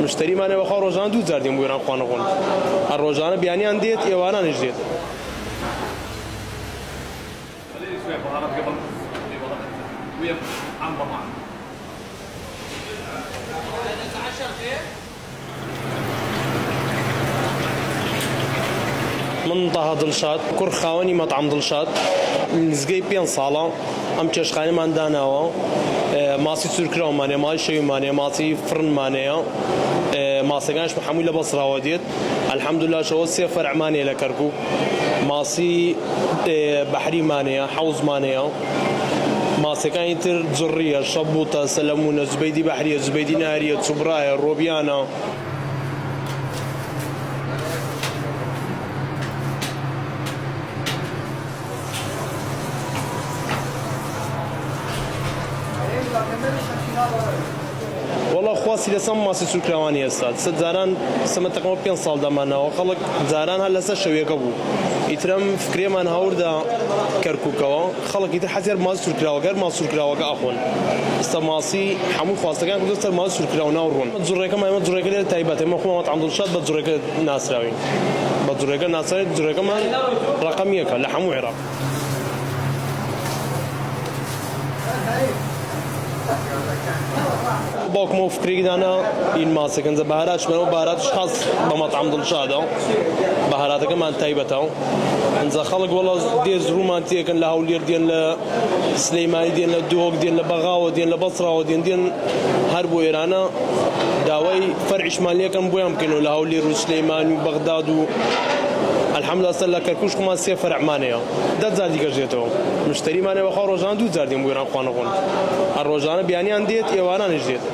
مشتریمانێ بەخوا ڕۆژانە دوو جار دێن بۆ ئێران خوا نەخۆن هەر ڕۆژانە بیانیان دێت ئێوارانیش دێت. من طه دڵشاد کوڕ خاوەنی مەطعەم دڵشاد نزگەی 5 ساڵە ئەم چێشتخانەمان داناوە ماسی سورکراومانەیە ماڵی شەویمانەیە ماسی فرنمانەیە ماسەکانش هەمووی لە بەسڕاوە دێت الحەمدوللا شەوە 3 فەرعمانەیە لە کەرکووک ماسی بەحریمانەیە حەوزمانەیە ماسەکانی تر جڕیە شەبوتە سەلەمونە زوبەیدی بەحریە زوبەیدی ناریە چوبڕایە ڕۆبیانە. والله خواسی لەسەم ماسی سوورکراوانی ئێستا سەد جاران سەمە تەقریبا 5 ساڵ دەمانەوە خەڵک جاران هەر لەسەر شەویەکە بوو ئیترم فکرێمان هەوردا کەرکووکەوە خەڵک ئیتر حەزیار ماسی سوورکراوەکە ماسی سوورکراوەکە ئەخۆن ئێستا ماسی هەموو خواستەکان کردوتە ماسی سوورکراو ناوڕۆن جوڕێکەمان ئێمە جوڕێکە لێرە تایبەت ئێمە خۆمان مەطعەم دڵشاد بە جوڕێکە ناسراوین بە جوڕێکە ناسراوین جوڕێکەمان ڕەقەم یەکە لە هەموو عێراق. باوکمە فکرێکی دانا این ماسەکەنجە بەهاراتش بنەوە بەهاراتش خاص بە مەطعەم دڵشادە بەهاراتەکەمان تایبەتە ئەنجا خەڵک وەڵا دێز ڕوومان تێکەن لە هەولێر دێن لە سلەیمانی دێن لە دۆک دێن لە بەغاوە دێن لە بەسڕاوە دێن هەر بۆ ئێرانە داوای فەرعیشمان لێکەن بۆیان بکەینەوە لە هەولێر و سلەیمانی و بەغداد و الحەمدوللا سەر لە کەرکووکمان 3 فەرعمانەیە 10 جار دیکەش دێتەوە مشتریمانێ بەخوا ڕۆژانە 2 جار دێن بۆ ئێران خوا نەخۆن هەر ڕۆژانە بیانیان دێت ئێوارانیش دێت.